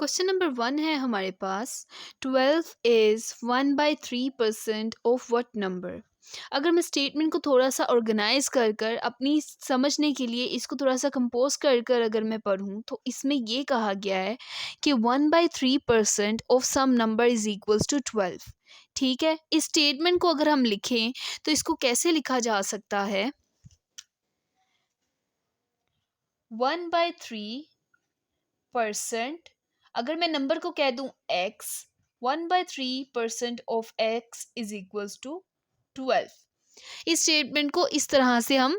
Question number 1 है हमारे पास। 12 is 1/3% of what number. अगर मैं स्टेटमेंट को थोड़ा सा ऑर्गेनाइज कर कर अपनी समझने के लिए इसको थोड़ा सा कंपोज कर कर अगर मैं पढ़ूँ तो इसमें ये कहा गया है कि 1/3% of some number is equals to 12। ठीक है, इस स्टेटमेंट को अगर हम लिखें तो इसको कैसे लिखा जा सकता है? 1/3%, अगर मैं नंबर को कह दूं x, 1/3% of x is equals to 12। इस स्टेटमेंट को इस तरह से हम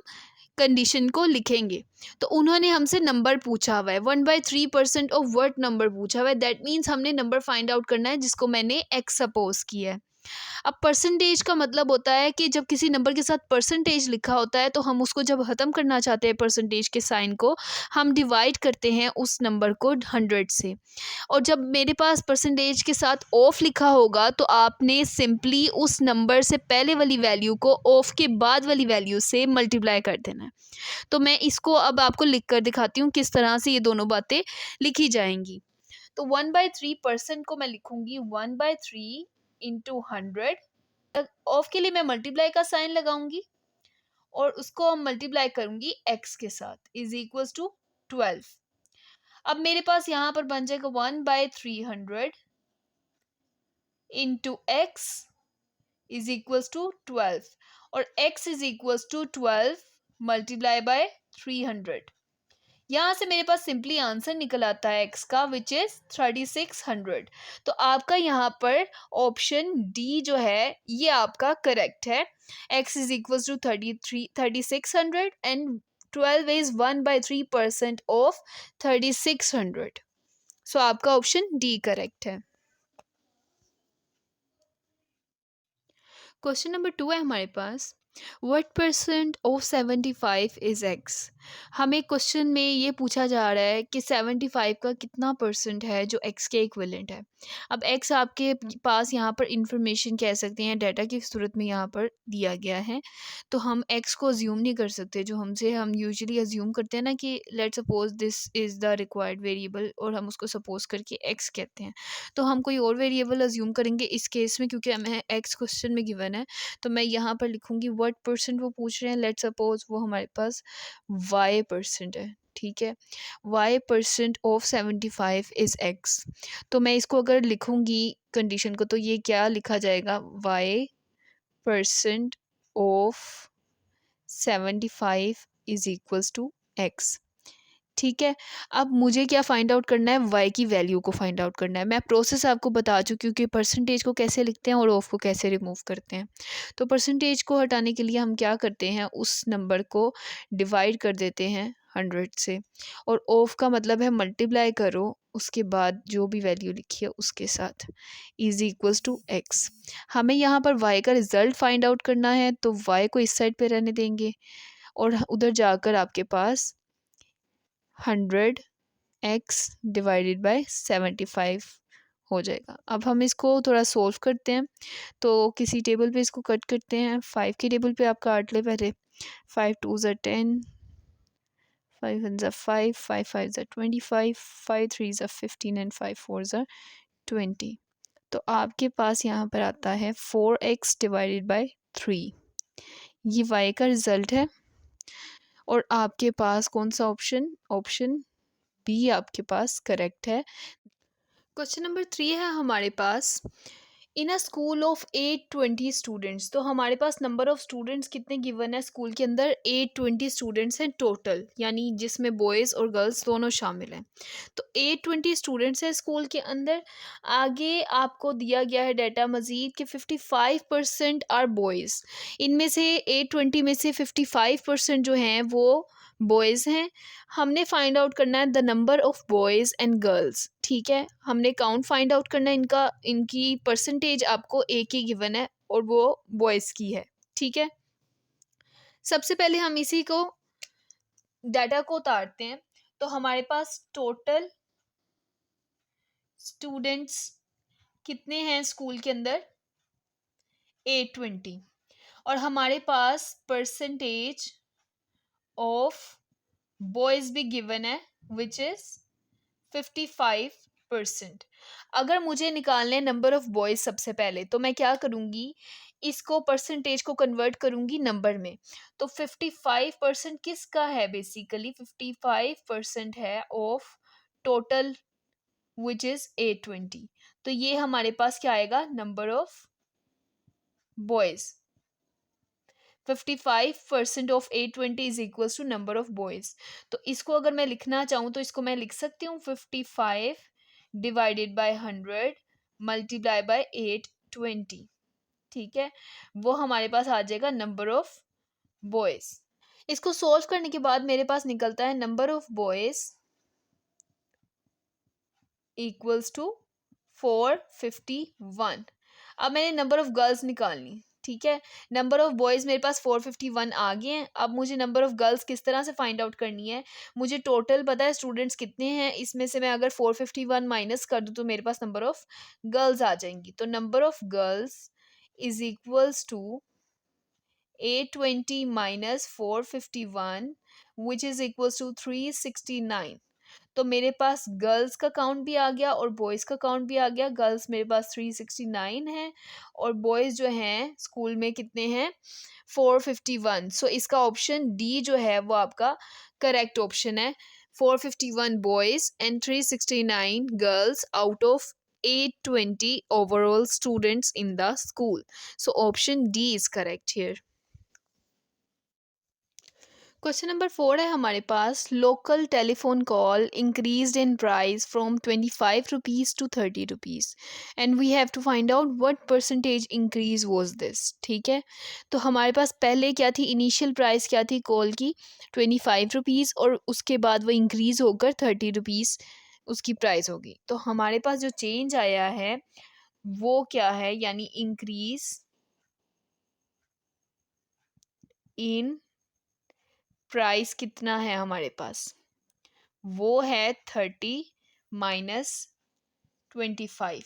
कंडीशन को लिखेंगे। तो उन्होंने हमसे नंबर पूछा हुआ है, 1/3% ऑफ वर्ड नंबर पूछा हुआ है, दैट मीन्स हमने नंबर फाइंड आउट करना है जिसको मैंने x सपोज किया है। अब परसेंटेज का मतलब होता है कि जब किसी नंबर के साथ परसेंटेज लिखा होता है तो हम उसको जब ख़त्म करना चाहते हैं परसेंटेज के साइन को, हम डिवाइड करते हैं उस नंबर को 100 से। और जब मेरे पास परसेंटेज के साथ ऑफ लिखा होगा तो आपने सिंपली उस नंबर से पहले वाली वैल्यू को ऑफ के बाद वाली वैल्यू से मल्टीप्लाई कर देना है। तो मैं इसको अब आपको लिख कर दिखाती हूँ किस तरह से ये दोनों बातें लिखी जाएंगी। तो 1/3% को मैं लिखूंगी 1/3 इंटू 100। ऑफ के लिए मैं मल्टीप्लाई का साइन लगाऊंगी और उसको हम मल्टीप्लाई करूंगी x के साथ इज इक्वल्स टू 12। अब मेरे पास यहाँ पर बन जाएगा 1/300 into x is equals to 12 और x is equals to 12 multiply by 300। यहाँ से मेरे पास सिंपली आंसर निकल आता है x का विच इज 3600। तो आपका यहाँ पर ऑप्शन डी जो है ये आपका करेक्ट है। x is equals to 3600 and 12 is 1/3% of 3600। So आपका ऑप्शन डी करेक्ट है। क्वेश्चन नंबर 2 है हमारे पास। What percent of 75 is x। हमें क्वेश्चन में ये पूछा जा रहा है कि 75 का कितना परसेंट है जो x के इक्विवेलेंट है। अब x आपके पास यहाँ पर इंफॉर्मेशन कह सकते हैं डाटा की सूरत में यहाँ पर दिया गया है। तो हम x को अज्यूम नहीं कर सकते, जो हम यूजुअली अज्यूम करते हैं ना कि let suppose this is the required variable और हम उसको सपोज करके x कहते हैं। तो हम कोई और वेरिएबल अज्यूम करेंगे इस केस में, क्योंकि हमें x क्वेश्चन में गिवन है। तो मैं यहाँ पर लिखूँगी व्हाट परसेंट वो पूछ रहे हैं, लेट सपोज वो हमारे पास y परसेंट है। ठीक है, y percent of 75 is x। तो मैं इसको अगर लिखूँगी कंडीशन को तो ये क्या लिखा जाएगा, y percent of 75 is equals to x। ठीक है, अब मुझे क्या फाइंड आउट करना है, y की वैल्यू को फाइंड आउट करना है। मैं प्रोसेस आपको बता चुकी हूँ कि परसेंटेज को कैसे लिखते हैं और ऑफ को कैसे रिमूव करते हैं। तो परसेंटेज को हटाने के लिए हम क्या करते हैं, उस नंबर को डिवाइड कर देते हैं 100 से, और ऑफ का मतलब है मल्टीप्लाई करो उसके बाद जो भी वैल्यू लिखी है उसके साथ इज इक्वल्स टू x। हमें यहाँ पर y का रिज़ल्ट फाइंड आउट करना है, तो y को इस साइड पे रहने देंगे और उधर जाकर आपके पास 100x डिवाइडेड बाय 75 हो जाएगा। अब हम इसको थोड़ा सोल्व करते हैं। तो किसी टेबल पे इसको कट करते हैं। 5 की टेबल पे आप काट ले पहले। 5 2 ज़ा 10, 5 1 ज़ा 5, 5 5 ज़ा 25, 5 3 ज़ा 15 एंड 5 4 ज़ा 20। तो आपके पास यहाँ पर आता है 4x डिवाइडेड बाय 3। ये y का रिज़ल्ट है और आपके पास कौन सा ऑप्शन, ऑप्शन बी आपके पास करेक्ट है। क्वेश्चन नंबर 3 है हमारे पास। इन अ स्कूल ऑफ 820 स्टूडेंट्स। तो हमारे पास नंबर ऑफ स्टूडेंट्स कितने गिवन है स्कूल के अंदर, 820 स्टूडेंट्स हैं टोटल, यानी जिसमें बॉयज़ और गर्ल्स दोनों शामिल हैं। तो 820 स्टूडेंट्स हैं स्कूल के अंदर। आगे आपको दिया गया है डाटा मज़ीद कि 55% आर बॉयज़। इनमें से 820 में से 55% जो हैं वो बॉयज़ हैं। हमने फाइंड आउट करना है the number of boys and girls. ठीक है, हमने काउंट फाइंड आउट करना है इनका, इनकी परसेंटेज आपको एक ही गिवन है और वो बॉयज़ की है। ठीक है, सबसे पहले हम इसी को डाटा को उतारते हैं। तो हमारे पास टोटल स्टूडेंट्स कितने हैं स्कूल के अंदर, 820। और हमारे पास परसेंटेज ऑफ बॉयज़ भी गिवन है विच इज़ 55 परसेंट। अगर मुझे निकालने नंबर ऑफ बॉयज सबसे पहले, तो मैं क्या करूँगी, इसको परसेंटेज को कन्वर्ट करूँगी नंबर में। तो 55% किसका है, बेसिकली 55% है ऑफ टोटल, विच इज़ 820। तो ये हमारे पास क्या आएगा, number of boys. 55% of 820 is equals to number of boys. तो इसको अगर मैं लिखना चाहूँ तो इसको मैं लिख सकती हूँ 55 डिवाइडेड बाय 100 मल्टीप्लाई बाय 820। ठीक है, वो हमारे पास आ जाएगा नंबर ऑफ बॉयज। इसको सोल्व करने के बाद मेरे पास निकलता है number of boys equals to 451। अब मैंने नंबर ऑफ गर्ल्स निकालनी, ठीक है। नंबर ऑफ बॉयज़ मेरे पास 451 आ गए हैं। अब मुझे नंबर ऑफ गर्ल्स किस तरह से फाइंड आउट करनी है, मुझे टोटल पता है स्टूडेंट्स कितने हैं, इसमें से मैं अगर 451 माइनस कर दूँ तो मेरे पास नंबर ऑफ गर्ल्स आ जाएंगी। तो number of girls is equals to 820 minus 451 which is equals to 369। तो मेरे पास गर्ल्स का काउंट भी आ गया और बॉयज़ का काउंट भी आ गया। गर्ल्स मेरे पास 369 है और बॉयज़ जो हैं स्कूल में कितने हैं, 451। सो इसका ऑप्शन डी जो है वो आपका करेक्ट ऑप्शन है। 451 boys and 369 girls out of 820 overall students in the school. So option D is correct here. Question number 4 है हमारे पास, local telephone call increased in price from 25 rupees to 30 rupees and we have to find out what percentage increase was this. ठीक है, तो हमारे पास पहले क्या थी, इनिशियल प्राइस क्या थी कॉल की, 25 रुपीज़, और उसके बाद वो इंक्रीज़ होकर 30 रुपीज़ उसकी प्राइस होगी। तो हमारे पास जो चेंज आया है वो क्या है, यानी इंक्रीज इन प्राइस कितना है हमारे पास, वो है 30 minus 25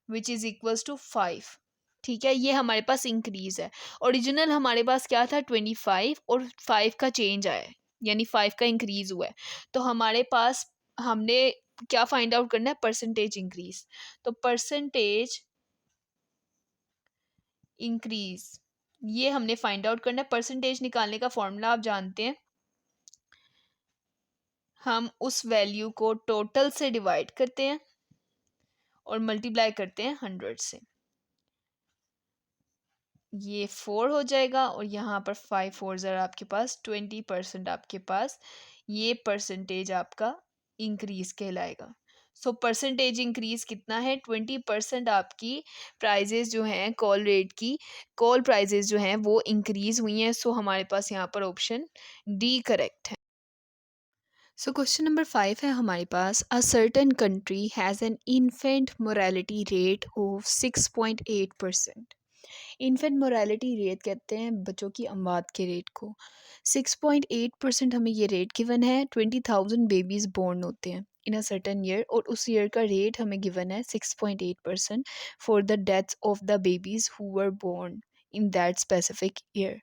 which is equals to 5। ठीक है, ये हमारे पास इंक्रीज है। ओरिजिनल हमारे पास क्या था, 25, और 5 का चेंज आया है, यानी 5 का इंक्रीज हुआ है। तो हमारे पास हमने क्या फाइंड आउट करना है, परसेंटेज इंक्रीज। तो परसेंटेज इंक्रीज ये हमने फाइंड आउट करना है। परसेंटेज निकालने का फॉर्मूला आप जानते हैं, हम उस वैल्यू को टोटल से डिवाइड करते हैं और मल्टीप्लाई करते हैं 100 से। ये 4 हो जाएगा और यहाँ पर 5 4 ज़रा आपके पास 20% आपके पास ये परसेंटेज आपका इंक्रीज कहलाएगा। सो परसेंटेज इंक्रीज कितना है, 20% आपकी प्राइजेज जो हैं कॉल रेट की, कॉल प्राइजेज जो हैं वो इंक्रीज हुई हैं। सो हमारे पास यहाँ पर ऑप्शन डी करेक्ट है। सो क्वेश्चन नंबर 5 है हमारे पास, a certain country has an infant morality rate of 6.8%। Infant morality rate कहते हैं बच्चों की अमवात के रेट को। 6.8% हमें ये रेट गिवन है। 20,000 बेबीज़ बोर्न होते हैं इन अ सर्टन ईयर, और उस ईयर का रेट हमें गिवन है 6.8% for the deaths of the babies who were born in that specific year.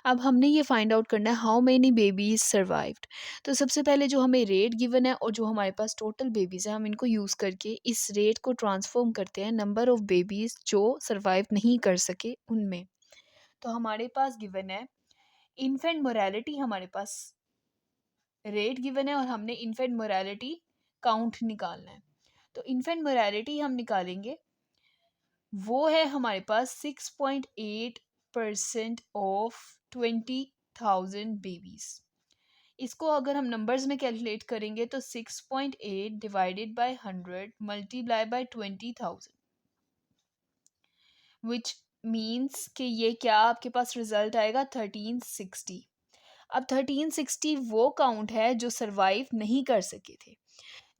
अब हमने ये फाइंड आउट करना है हाउ मेनी बेबीज सर्वाइव्ड। तो सबसे पहले जो हमें रेट गिवन है और जो हमारे पास टोटल बेबीज़ हैं, हम इनको यूज़ करके इस रेट को ट्रांसफॉर्म करते हैं नंबर ऑफ़ बेबीज़ जो सर्वाइव नहीं कर सके उनमें। तो हमारे पास गिवन है इन्फेंट मोरालिटी, हमारे पास रेट गिवन है और हमने इन्फेंट मोरालिटी काउंट निकालना है। तो इन्फेंट मोरालिटी हम निकालेंगे, वो है हमारे पास 6.8% ऑफ 20,000 बेबीज़। इसको अगर हम नंबर्स में कैलकुलेट करेंगे तो 6.8 divided by 100 multiply by 20,000 which means कि ये क्या आपके पास रिजल्ट आएगा 1360। अब 1360 वो काउंट है जो सरवाइव नहीं कर सके थे,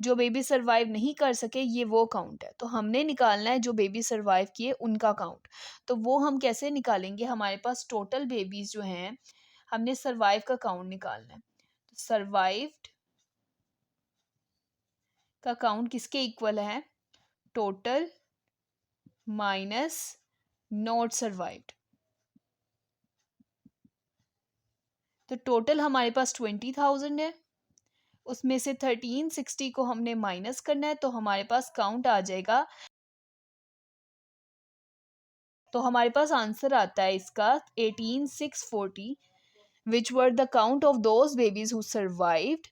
जो बेबी सरवाइव नहीं कर सके ये वो काउंट है। तो हमने निकालना है जो बेबी सरवाइव किए उनका काउंट। तो वो हम कैसे निकालेंगे, हमारे पास टोटल बेबीज जो हैं, हमने सरवाइव का काउंट निकालना है। तो सरवाइव्ड का काउंट किसके इक्वल है, टोटल माइनस नॉट सर्वाइव्ड। तो टोटल हमारे पास 20,000 है, उसमें से 1360 को हमने माइनस करना है, तो हमारे पास काउंट आ जाएगा, तो हमारे पास आंसर आता है इसका 18640, which were the count of those babies who survived.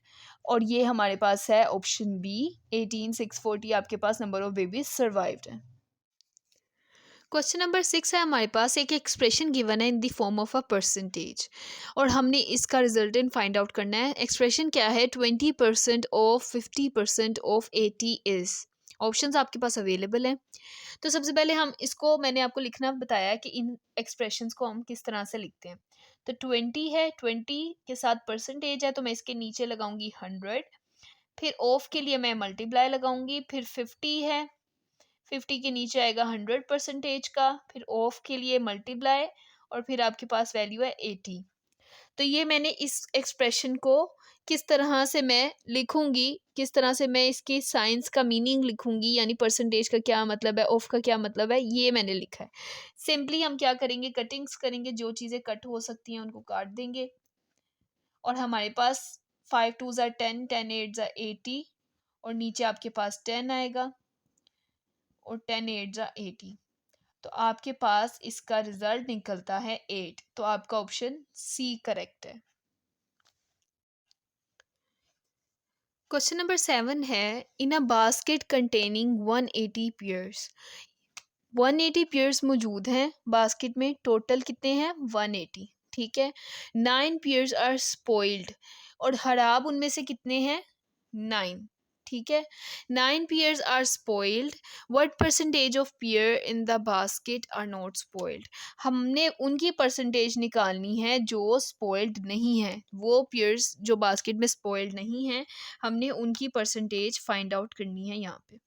और ये हमारे पास है ऑप्शन बी, 18640 आपके पास नंबर ऑफ बेबीज सर्वाइव्ड है। क्वेश्चन नंबर 6 है हमारे पास, एक एक्सप्रेशन गिवन है in the form of a percentage और हमने इसका रिजल्टेंट फाइंड आउट करना है। एक्सप्रेशन क्या है, 20% ऑफ 50% ऑफ 80 इज। ऑप्शंस आपके पास अवेलेबल हैं। तो सबसे पहले हम इसको, मैंने आपको लिखना बताया कि इन एक्सप्रेशंस को हम किस तरह से लिखते हैं। तो 20 है, 20 के साथ परसेंटेज है, तो मैं इसके नीचे लगाऊंगी 100, फिर ऑफ के लिए मैं मल्टीप्लाई लगाऊंगी, फिर 50 है, 50 के नीचे आएगा 100% का, फिर ऑफ के लिए मल्टीप्लाई, और फिर आपके पास वैल्यू है 80। तो ये मैंने इस एक्सप्रेशन को किस तरह से मैं लिखूंगी, किस तरह से मैं इसकी साइंस का मीनिंग लिखूंगी, यानी परसेंटेज का क्या मतलब है, ऑफ का क्या मतलब है, ये मैंने लिखा है। सिंपली हम क्या करेंगे, कटिंग्स करेंगे, जो चीज़ें कट हो सकती हैं उनको काट देंगे, और हमारे पास 5 2 ज़ा 10, 10 8 ज़ा 80, और नीचे आपके पास 10 आएगा, और 10 8 ज़ा 80, तो आपके पास इसका रिजल्ट निकलता है 8। तो आपका ऑप्शन सी करेक्ट है। क्वेश्चन नंबर 7 है, in a basket containing 180 pairs, 180 pairs मौजूद हैं बास्केट में, टोटल कितने हैं 180, ठीक है। 9 पेयर्स आर स्पॉइल्ड, और खराब उनमें से कितने हैं 9, ठीक है। 9 pears are spoiled, what percentage of pear in the basket are not spoiled. हमने उनकी परसेंटेज निकालनी है जो स्पॉइल्ड नहीं है, वो पेयर्स जो बास्केट में स्पॉइल्ड नहीं है, हमने उनकी परसेंटेज फाइंड आउट करनी है यहाँ पे।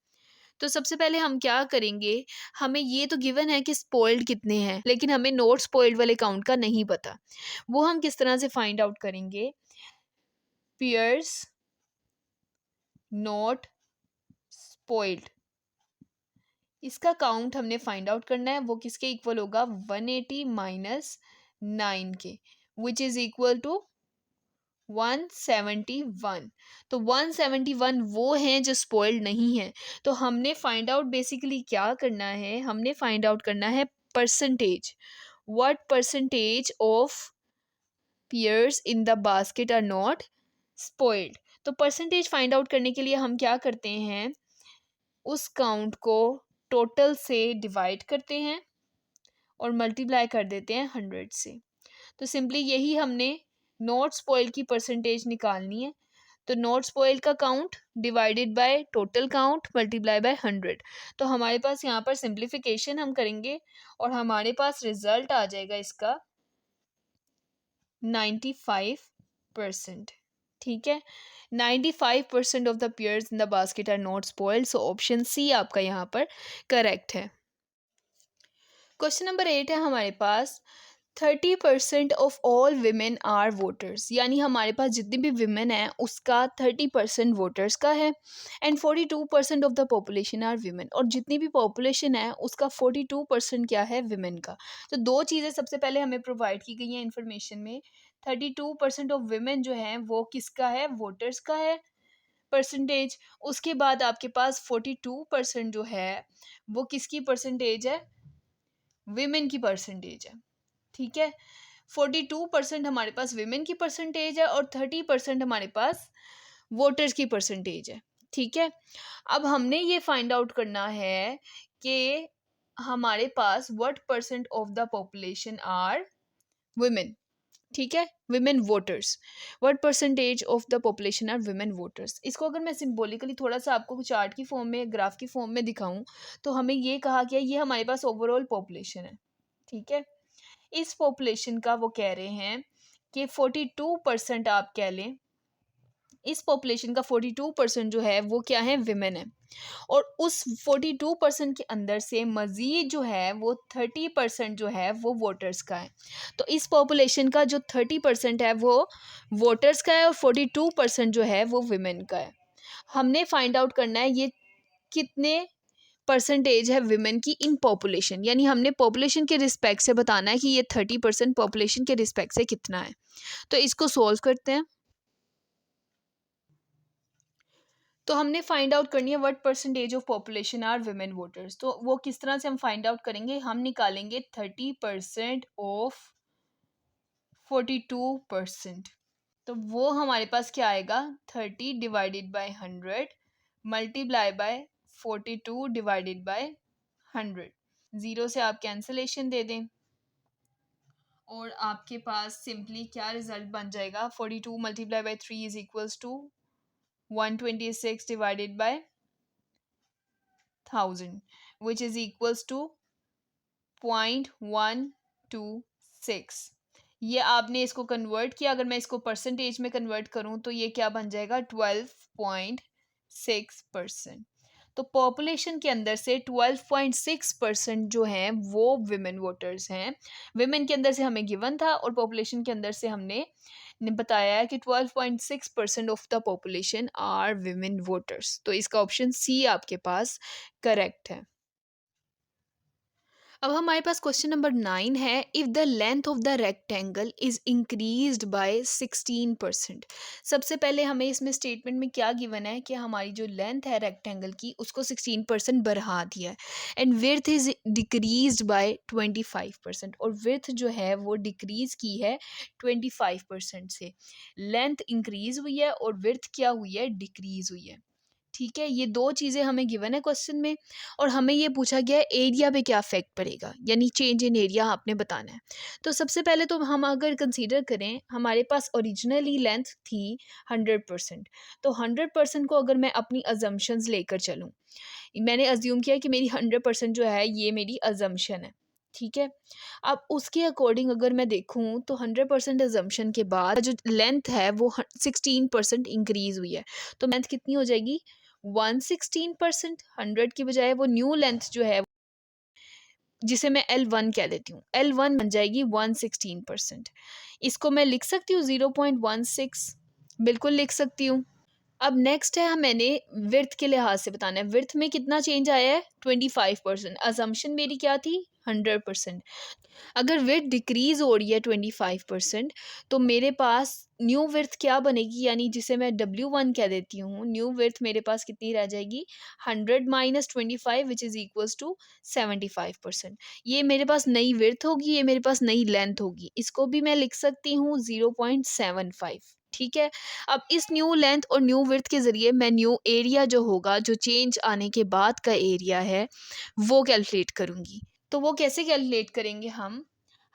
तो सबसे पहले हम क्या करेंगे, हमें ये तो गिवन है कि स्पॉइल्ड कितने हैं, लेकिन हमें नॉट स्पॉइल्ड वाले काउंट का नहीं पता। वो हम किस तरह से फाइंड आउट करेंगे, पेयर्स नॉट स्पॉइल्ड, इसका काउंट हमने फाइंड आउट करना है। वो किसके इक्वल होगा, 180 माइनस 9 के, विच इज इक्वल टू 171। तो 171 वो हैं जो स्पॉइल्ड नहीं है। तो हमने फाइंड आउट बेसिकली क्या करना है, हमने फाइंड आउट करना है percentage, what percentage of pears in the basket are not spoiled. तो परसेंटेज फाइंड आउट करने के लिए हम क्या करते हैं, उस काउंट को टोटल से डिवाइड करते हैं और मल्टीप्लाई कर देते हैं 100 से। तो सिंपली यही हमने नॉट स्पॉइल की परसेंटेज निकालनी है। तो नॉट स्पॉइल का count divided by total count multiply by 100। तो हमारे पास यहाँ पर सिंप्लीफिकेशन हम करेंगे और हमारे पास रिजल्ट आ जाएगा इसका 95%, ठीक है। 95% of the pears in the basket are not spoiled, so option C आपका यहाँ पर करेक्ट है। क्वेश्चन नंबर 8 है हमारे पास, 30% of all women are voters, यानी हमारे पास जितनी भी विमेन है उसका 30% वोटर्स का है, and 42% of the population are women, और जितनी भी पॉपुलेशन है उसका 42% क्या है विमेन का। तो दो चीज़ें सबसे पहले हमें प्रोवाइड की गई हैं इन्फॉर्मेशन में, 32% ऑफ विमेन जो है वो किसका है, वोटर्स का है परसेंटेज। उसके बाद आपके पास 42% जो है वो किसकी परसेंटेज है, विमेन की परसेंटेज है, ठीक है। 42% हमारे पास विमेन की परसेंटेज है और 30% हमारे पास वोटर्स की परसेंटेज है, ठीक है। अब हमने ये फाइंड आउट करना है कि हमारे पास what percent of the population are women, ठीक है, women voters, what percentage of the population are women voters. इसको अगर मैं सिंबॉलिकली थोड़ा सा आपको चार्ट की फॉर्म में, ग्राफ की फॉर्म में दिखाऊं, तो हमें ये कहा गया ये हमारे पास ओवरऑल पॉपुलेशन है, ठीक है। इस पॉपुलेशन का वो कह रहे हैं कि 42% आप कह लें, इस पॉपुलेशन का 42% जो है वो क्या है, विमेन है, और उस 42% के अंदर से मज़ीद जो है वो 30% जो है वो वोटर्स का है। तो इस पॉपुलेशन का जो 30% है वो वोटर्स का है और 42% जो है वो विमेन का है। हमने फाइंड आउट करना है ये कितने परसेंटेज है विमेन की इन पॉपुलेशन, यानी हमने पॉपुलेशन के रिस्पेक्ट से बताना है कि ये 30% पॉपुलेशन के रिस्पेक्ट से कितना है। तो इसको सोल्व करते हैं। तो हमने फाइंड आउट करनी है what percentage of population are women voters. तो वो किस तरह से हम फाइंड आउट करेंगे, हम निकालेंगे 30% ऑफ 42%। तो वो हमारे पास क्या आएगा, 30 divided by 100 multiply by 42 divided by 100। Zero से आप कैंसलेशन दे दें और आपके पास सिंपली क्या रिजल्ट बन जाएगा, 42 multiply by 3 is equals to 126 divided by 1000 which is equals to 0.126। ये आपने इसको कन्वर्ट किया, अगर मैं इसको परसेंटेज में कन्वर्ट करूं तो ये क्या बन जाएगा, 12.6%। तो पॉपुलेशन के अंदर से 12.6% जो हैं वो विमेन वोटर्स हैं। विमेन के अंदर से हमें गिवन था और पॉपुलेशन के अंदर से हमने ने बताया है कि 12.6% of the population are women voters. तो इसका ऑप्शन सी आपके पास करेक्ट है। अब हमारे पास क्वेश्चन नंबर 9 है, if the length of the rectangle is increased by 16%। सबसे पहले हमें इसमें स्टेटमेंट में क्या गिवन है कि हमारी जो लेंथ है रेक्टेंगल की उसको 16% बढ़ा दिया है and width is decreased bye 25%, और विड्थ जो है वो डिक्रीज की है 25% से। लेंथ इंक्रीज हुई है और विड्थ क्या हुई है, डिक्रीज हुई है। ठीक है, ये दो चीज़ें हमें गिवन है क्वेश्चन में और हमें ये पूछा गया है एरिया पे क्या इफेक्ट पड़ेगा, यानी चेंज इन एरिया आपने बताना है। तो सबसे पहले तो हम अगर कंसीडर करें, हमारे पास ओरिजिनली लेंथ थी 100%। तो 100% को अगर मैं अपनी अजम्पशंस लेकर चलूँ, मैंने अज्यूम किया कि मेरी 100% जो है ये मेरी अजम्पशन है। ठीक है, अब उसके अकॉर्डिंग अगर मैं देखूं तो 100% अजम्पशन के बाद जो लेंथ है वो 16% इंक्रीज हुई है। तो लेंथ कितनी हो जाएगी, 116%। 100 की बजाय वो न्यू लेंथ जो है जिसे मैं L1 कह देती हूँ, L1 बन जाएगी 116%। इसको मैं लिख सकती हूँ 0.16, बिल्कुल लिख सकती हूँ। अब नेक्स्ट है, मैंने विर्थ के लिहाज से बताना है, विर्थ में कितना चेंज आया है, 25%। अजम्पशन मेरी क्या थी, 100%। अगर विर्थ डिक्रीज हो रही है 25%, तो मेरे पास न्यू विर्थ क्या बनेगी, यानी जिसे मैं W1 कह देती हूँ, न्यू विर्थ मेरे पास कितनी रह जाएगी, 100 minus 25 which is equals to 75%। ये मेरे पास नई विर्थ होगी, ये मेरे पास नई लेंथ होगी, इसको भी मैं लिख सकती हूँ 0.75। ठीक है, अब इस न्यू लेंथ और न्यू विड्थ के ज़रिए मैं न्यू एरिया जो होगा, जो चेंज आने के बाद का एरिया है, वो कैलकुलेट करूँगी। तो वो कैसे कैलकुलेट करेंगे हम,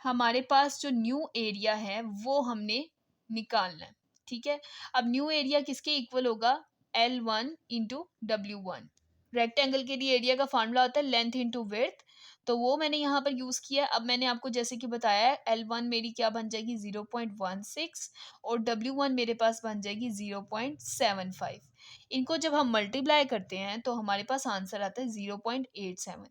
हमारे पास जो न्यू एरिया है वो हमने निकालना है। ठीक है, अब न्यू एरिया किसके इक्वल होगा, L1 इंटू W1। रेक्टेंगल के लिए एरिया का फार्मूला होता है लेंथ इंटू विड्थ, तो वो मैंने यहाँ पर यूज़ किया है। अब मैंने आपको जैसे कि बताया है, L1 मेरी क्या बन जाएगी, 0.16 और W1 मेरे पास बन जाएगी 0.75। इनको जब हम मल्टीप्लाई करते हैं तो हमारे पास आंसर आता है 0.87।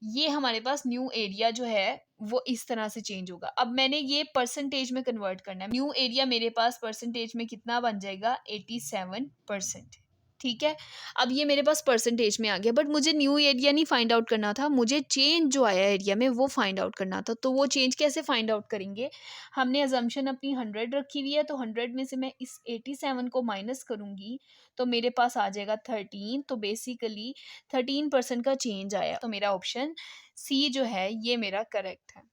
ये हमारे पास न्यू एरिया जो है वो इस तरह से चेंज होगा। अब मैंने ये परसेंटेज में कन्वर्ट करना है, न्यू एरिया मेरे पास परसेंटेज में कितना बन जाएगा, 87%। ठीक है, अब ये मेरे पास परसेंटेज में आ गया, बट मुझे न्यू एरिया नहीं फाइंड आउट करना था, मुझे चेंज जो आया एरिया में वो फाइंड आउट करना था। तो वो चेंज कैसे फाइंड आउट करेंगे, हमने अजम्पशन अपनी 100 रखी हुई है, तो 100 में से मैं इस 87 को माइनस करूंगी तो मेरे पास आ जाएगा 13। तो बेसिकली 13% का चेंज आया, तो मेरा ऑप्शन सी जो है ये मेरा करेक्ट है।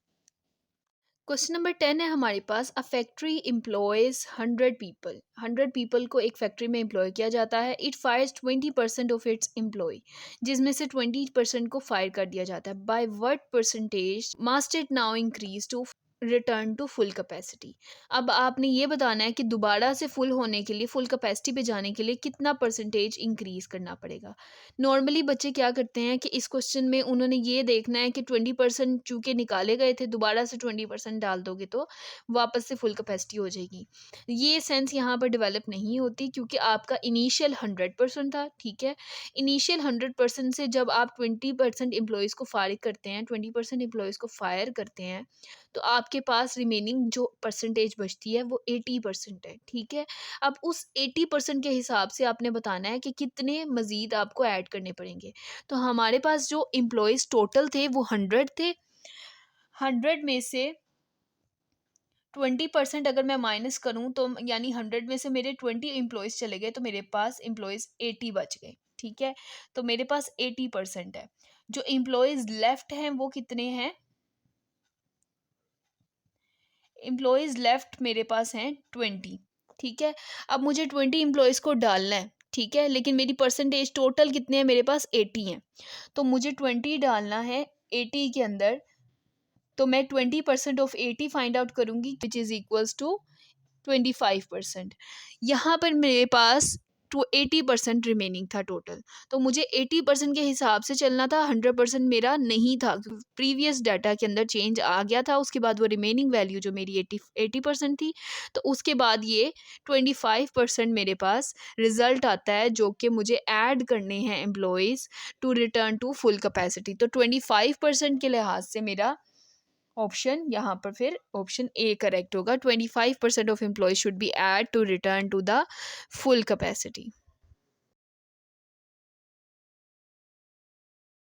क्वेश्चन नंबर 10 है हमारे पास, a factory employs 100 people. 100 people को एक फैक्ट्री में एम्प्लॉय किया जाता है। It fires 20% of its employ, जिसमें से 20% को फायर कर दिया जाता है। By what percentage must it now increase to return to full capacity. अब आपने ये बताना है कि दोबारा से फुल होने के लिए, फुल कैपेसिटी पे जाने के लिए कितना परसेंटेज इंक्रीज करना पड़ेगा। नॉर्मली बच्चे क्या करते हैं कि इस क्वेश्चन में उन्होंने ये देखना है कि 20% चूँकि निकाले गए थे, दोबारा से 20% डाल दोगे तो वापस से फुल कैपेसिटी हो जाएगी। ये सेंस यहाँ पर डेवलप नहीं होती, क्योंकि आपका इनिशियल 100% था। ठीक है, इनिशियल 100% से जब आप 20% एम्प्लॉयज़ को फारिग करते हैं, 20% एम्प्लॉयज़ को फायर करते हैं, तो आपके पास रिमेनिंग जो परसेंटेज बचती है वो 80% है। ठीक है, अब उस 80% के हिसाब से आपने बताना है कि कितने मज़ीद आपको ऐड करने पड़ेंगे। तो हमारे पास जो एम्प्लॉयज़ टोटल थे वो 100 थे, 100 में से 20% अगर मैं माइनस करूँ तो यानी 100 में से मेरे 20 एम्प्लॉयज़ चले गए तो मेरे पास एम्प्लॉयज़ 80 बच गए, ठीक है? तो मेरे पास 80% है। जो एम्प्लॉयज़ लेफ्ट हैं वो कितने हैं? एम्प्लॉयज़ लेफ्ट मेरे पास हैं 20, ठीक है? अब मुझे 20 एम्प्लॉयज़ को डालना है, ठीक है? लेकिन मेरी परसेंटेज टोटल कितने हैं? मेरे पास 80 हैं। तो मुझे 20 डालना है 80 के अंदर, तो मैं 20% ऑफ 80 फाइंड आउट करूँगी व्हिच इज़ इक्वल्स टू 25%। यहाँ पर मेरे पास टू 80% रिमेनिंग था टोटल। तो मुझे 80% के हिसाब से चलना था, 100% मेरा नहीं था। प्रीवियस डाटा के अंदर चेंज आ गया था, उसके बाद वो रिमेनिंग वैल्यू जो मेरी 80% थी, तो उसके बाद ये 25% मेरे पास रिज़ल्ट आता है जो कि मुझे ऐड करने हैं employees to return to full capacity. तो 25% के लिहाज से मेरा ऑप्शन यहाँ पर फिर ऑप्शन ए करेक्ट होगा। 25% of employees should be add to return to the full capacity.